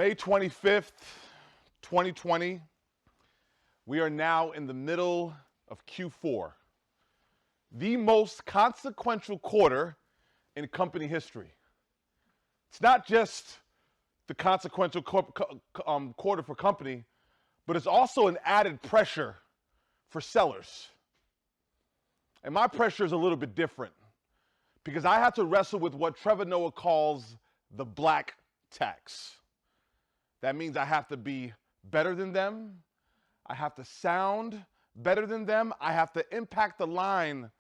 May 25th, 2020. We are now in the middle of Q4, the most consequential quarter in company history. It's not just the consequential quarter for company, but it's also an added pressure for sellers. And my pressure is a little bit different because I have to wrestle with what Trevor Noah calls the black tax. That means I have to be better than them. I have to sound better than them. I have to impact the line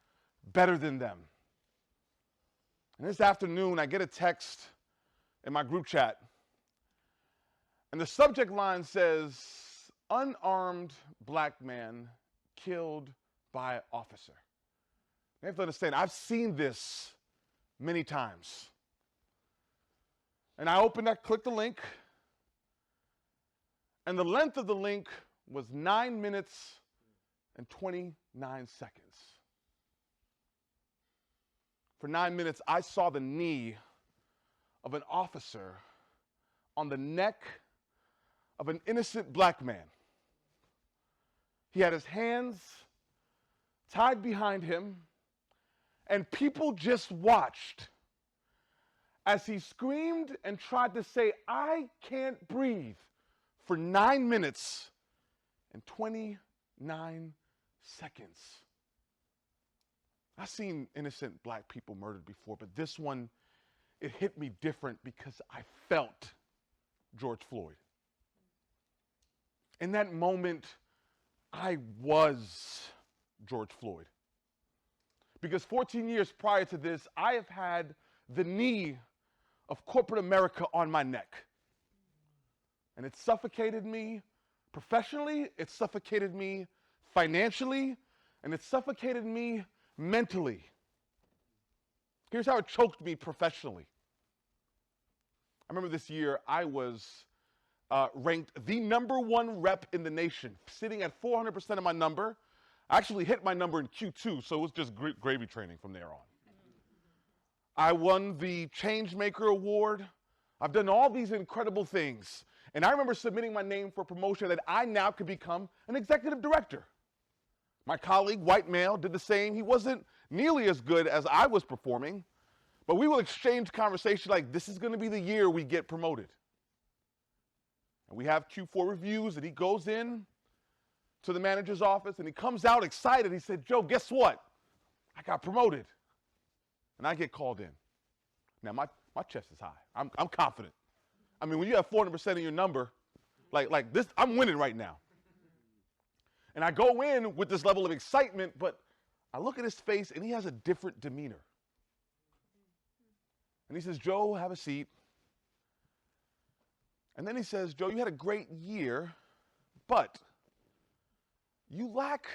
better than them. And this afternoon, I get a text in my group chat, and the subject line says, "Unarmed black man killed by officer." You have to understand, I've seen this many times. And I clicked the link, and the length of the link was 9 minutes and 29 seconds. For 9 minutes, I saw the knee of an officer on the neck of an innocent black man. He had his hands tied behind him, and people just watched as he screamed and tried to say, "I can't breathe," for 9 minutes and 29 seconds. I've seen innocent black people murdered before, but this one, it hit me different because I felt George Floyd. In that moment, I was George Floyd. Because 14 years prior to this, I have had the knee of corporate America on my neck. And it suffocated me professionally, it suffocated me financially, and it suffocated me mentally. Here's how it choked me professionally. I remember this year I was ranked the #1 rep in the nation, sitting at 400% of my number. I actually hit my number in Q2, so it was just gravy training from there on. I won the Changemaker Award. I've done all these incredible things. And I remember submitting my name for promotion that I now could become an executive director. My colleague, white male, did the same. He wasn't nearly as good as I was performing, but we will exchange conversation like, this is going to be the year we get promoted. And we have Q4 reviews, and he goes in to the manager's office, and he comes out excited. He said, "Joe, guess what? I got promoted." And I get called in. Now, my chest is high. I'm confident. I mean, when you have 400% of your number, like this, I'm winning right now. And I go in with this level of excitement, but I look at his face, and he has a different demeanor. And he says, "Joe, have a seat." And then he says, "Joe, you had a great year, but you lack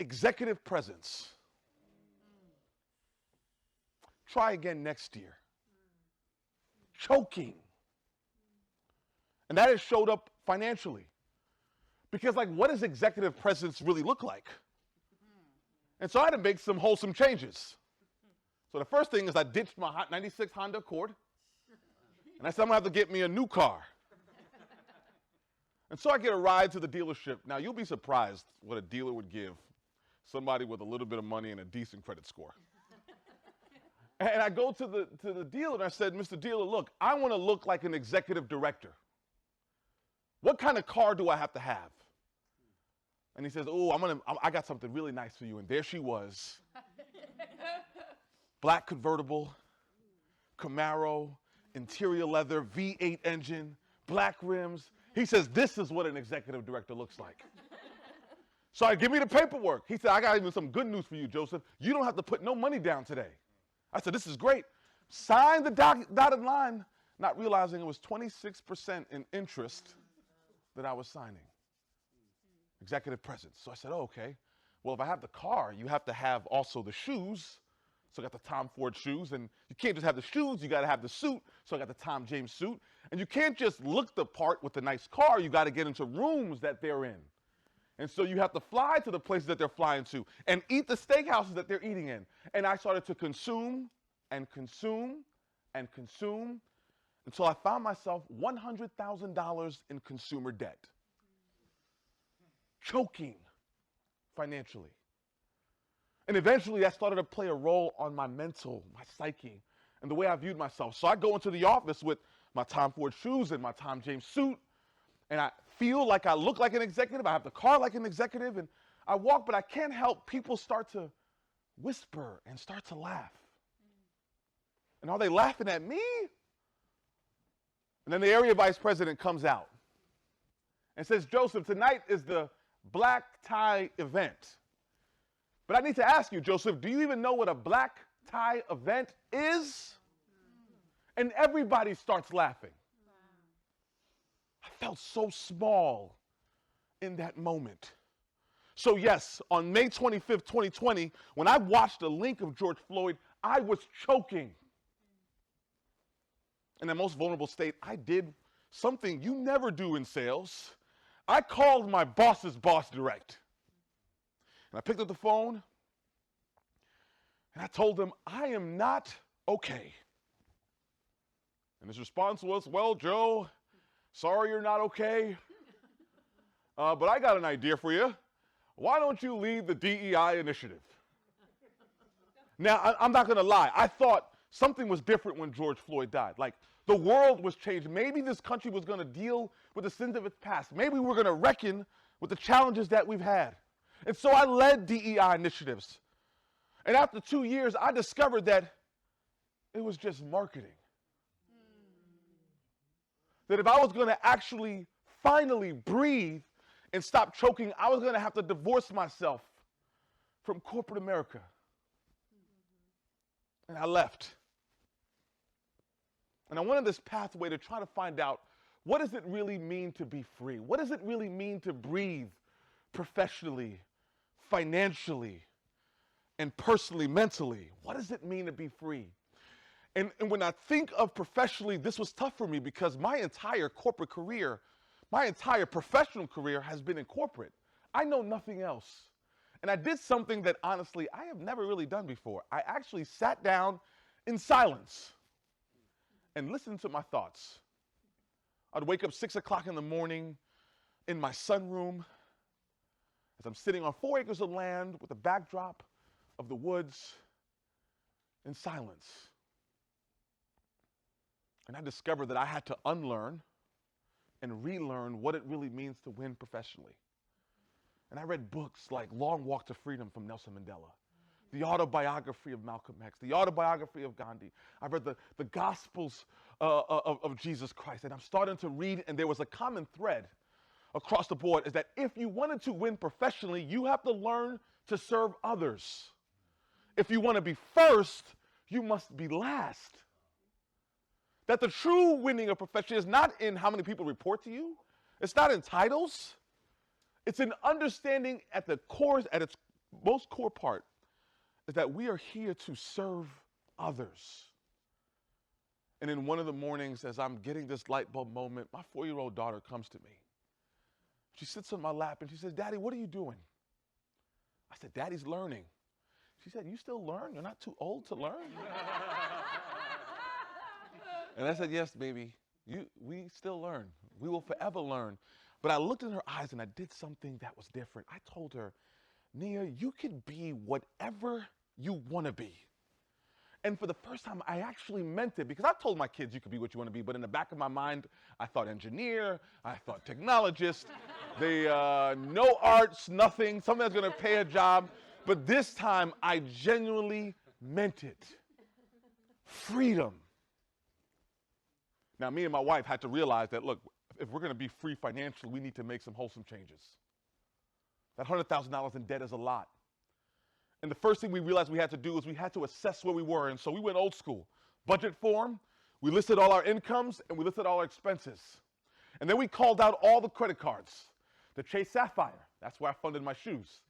executive presence. Try again next year." Choking. And that has showed up financially. Because, what does executive presence really look like? And so I had to make some wholesome changes. So the first thing is I ditched my 96 Honda Accord. And I said, I'm going to have to get me a new car. And so I get a ride to the dealership. Now, you'll be surprised what a dealer would give somebody with a little bit of money and a decent credit score. And I go to the dealer, and I said, "Mr. Dealer, look, I want to look like an executive director. What kind of car do I have to have?" And he says, "Oh, I got something really nice for you." And there she was. Black convertible, Camaro, interior leather, V8 engine, black rims. He says, "This is what an executive director looks like." So I give me the paperwork. He said, "I got even some good news for you, Joseph. You don't have to put no money down today." I said, "This is great." Signed the dotted line, not realizing it was 26% in interest that I was signing. Executive presence. So I said, "Oh, okay. Well, if I have the car, you have to have also the shoes." So I got the Tom Ford shoes, and you can't just have the shoes, you got to have the suit. So I got the Tom James suit. And you can't just look the part with the nice car, you got to get into rooms that they're in. And so you have to fly to the places that they're flying to and eat the steakhouses that they're eating in. And I started to consume and consume and consume. until I found myself $100,000 in consumer debt, choking financially. And eventually that started to play a role on my mental, my psyche, and the way I viewed myself. So I go into the office with my Tom Ford shoes and my Tom James suit, and I feel like I look like an executive. I have the car like an executive, and I walk, but I can't help people start to whisper and start to laugh. And are they laughing at me? And then the area vice president comes out and says, Joseph, tonight is the black tie event. But I need to ask you, Joseph, do you even know what a black tie event is? And everybody starts laughing. I felt so small in that moment. So yes, on May 25th, 2020, when I watched the link of George Floyd, I was choking. In the most vulnerable state, I did something you never do in sales. I called my boss's boss direct. And I picked up the phone, and I told him, I am not okay. And his response was, well, Joe, sorry you're not okay, but I got an idea for you. Why don't you lead the DEI initiative? Now, I'm not going to lie. I thought something was different when George Floyd died. Like, the world was changed. Maybe this country was going to deal with the sins of its past. Maybe we were going to reckon with the challenges that we've had. And so I led DEI initiatives. And after 2 years, I discovered that it was just marketing. That if I was going to actually finally breathe and stop choking, I was going to have to divorce myself from corporate America. And I left. And I went on this pathway to try to find out, what does it really mean to be free? What does it really mean to breathe professionally, financially, and personally, mentally? What does it mean to be free? And when I think of professionally, this was tough for me because my entire corporate career, my entire professional career has been in corporate. I know nothing else. And I did something that honestly I have never really done before. I actually sat down in silence and listened to my thoughts. I'd wake up 6 o'clock in the morning in my sunroom as I'm sitting on 4 acres of land with a backdrop of the woods in silence. And I discovered that I had to unlearn and relearn what it really means to win professionally. And I read books like Long Walk to Freedom from Nelson Mandela, the autobiography of Malcolm X, the autobiography of Gandhi. I read the Gospels of Jesus Christ, and I'm starting to read, and there was a common thread across the board, is that if you wanted to win professionally, you have to learn to serve others. If you want to be first, you must be last. That the true winning of profession is not in how many people report to you. It's not in titles. It's in understanding at the core, at its most core part, is that we are here to serve others. And in one of the mornings, as I'm getting this light bulb moment, my 4-year-old daughter comes to me. She sits on my lap and she says, Daddy, what are you doing? I said, Daddy's learning. She said, you still learn? You're not too old to learn? And I said, yes, baby, we still learn. We will forever learn. But I looked in her eyes and I did something that was different. I told her, Nia, you can be whatever you want to be. And for the first time, I actually meant it, because I told my kids you could be what you want to be, but in the back of my mind, I thought engineer, I thought technologist, no arts, nothing, something that's going to pay a job. But this time, I genuinely meant it. Freedom. Now, me and my wife had to realize that, look, if we're going to be free financially, we need to make some wholesome changes. That $100,000 in debt is a lot. And the first thing we realized we had to do is we had to assess where we were. And so we went old school. Budget form, we listed all our incomes and we listed all our expenses. And then we called out all the credit cards. The Chase Sapphire, that's where I funded my shoes.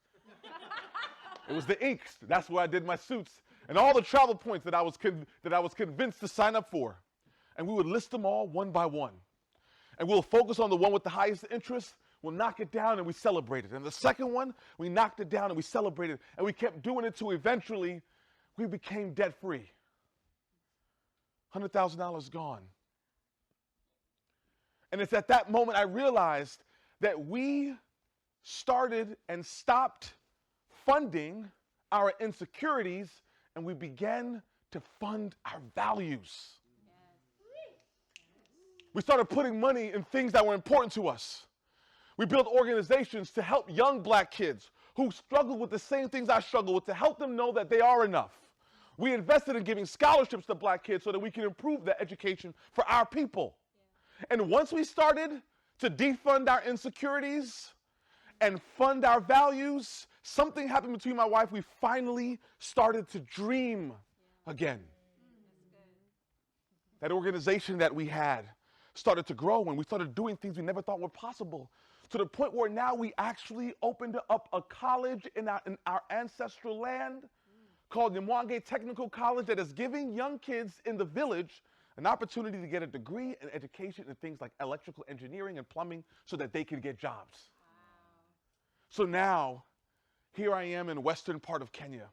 It was the Inks, that's where I did my suits. And all the travel points that I was convinced to sign up for. And we would list them all one by one. And we'll focus on the one with the highest interest. We'll knock it down and we celebrate it. And the second one, we knocked it down and we celebrated. And we kept doing it till eventually we became debt-free. $100,000 gone. And it's at that moment I realized that we started and stopped funding our insecurities, and we began to fund our values. We started putting money in things that were important to us. We built organizations to help young black kids who struggle with the same things I struggle with, to help them know that they are enough. We invested in giving scholarships to black kids so that we can improve the education for our people. And once we started to defund our insecurities and fund our values, something happened between my wife. We finally started to dream again. That organization that we had started to grow, and we started doing things we never thought were possible, to the point where now we actually opened up a college in our ancestral land called Nywang Technical College that is giving young kids in the village an opportunity to get a degree and education in things like electrical engineering and plumbing so that they can get jobs. Wow. So now, here I am in western part of Kenya,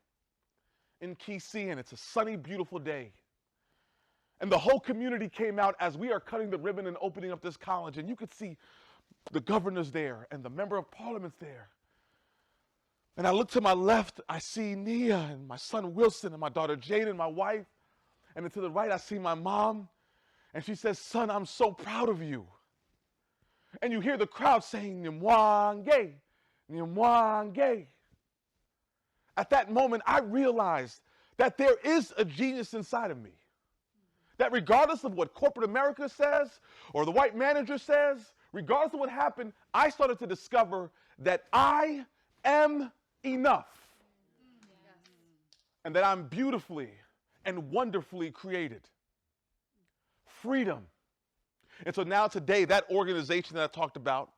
in Kisii, and it's a sunny, beautiful day. And the whole community came out as we are cutting the ribbon and opening up this college, and you could see the governor's there and the member of parliament's there. And I look to my left, I see Nia and my son Wilson and my daughter Jade and my wife. And then to the right, I see my mom. And she says, "Son, I'm so proud of you." And you hear the crowd saying, "Nywang, Nywang." At that moment, I realized that there is a genius inside of me. That regardless of what corporate America says or the white manager says, regardless of what happened, I started to discover that I am enough. And that I'm beautifully and wonderfully created. Freedom. And so now today, that organization that I talked about,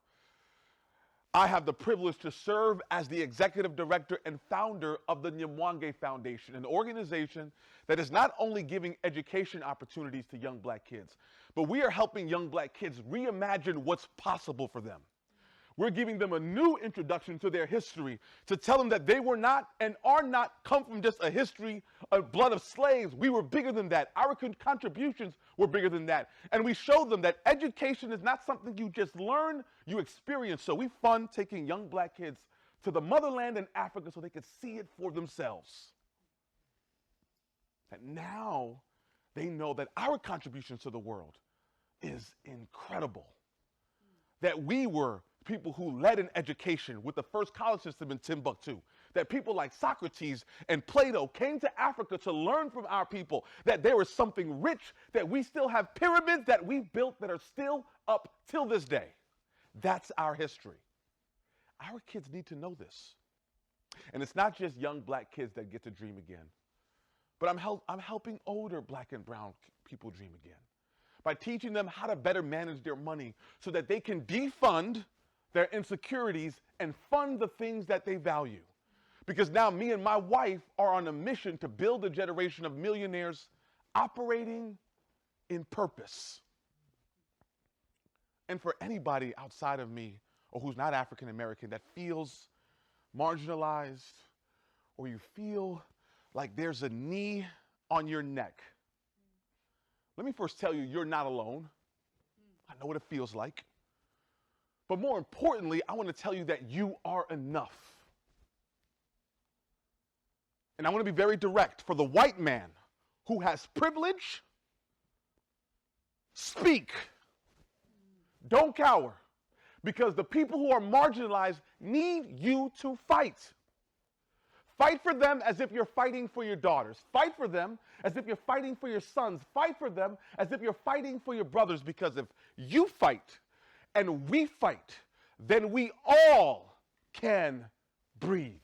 I have the privilege to serve as the executive director and founder of the Nywang Foundation, an organization that is not only giving education opportunities to young black kids, but we are helping young black kids reimagine what's possible for them. We're giving them a new introduction to their history, to tell them that they were not and are not come from just a history of blood of slaves. We were bigger than that. Our contributions were bigger than that. And we show them that education is not something you just learn, you experience. So we fund taking young black kids to the motherland in Africa so they could see it for themselves. And now they know that our contributions to the world is incredible. That we were people who led in education with the first college system in Timbuktu, that people like Socrates and Plato came to Africa to learn from our people, that there is something rich, that we still have pyramids that we built that are still up till this day. That's our history. Our kids need to know this. And it's not just young black kids that get to dream again, but I'm helping older black and brown people dream again by teaching them how to better manage their money so that they can defund their insecurities and fund the things that they value. Because now me and my wife are on a mission to build a generation of millionaires operating in purpose. And for anybody outside of me or who's not African American that feels marginalized, or you feel like there's a knee on your neck, let me first tell you, you're not alone. I know what it feels like. But more importantly, I want to tell you that you are enough. And I want to be very direct. For the white man who has privilege, speak. Don't cower. Because the people who are marginalized need you to fight. Fight for them as if you're fighting for your daughters. Fight for them as if you're fighting for your sons. Fight for them as if you're fighting for your brothers. Because if you fight and we fight, then we all can breathe.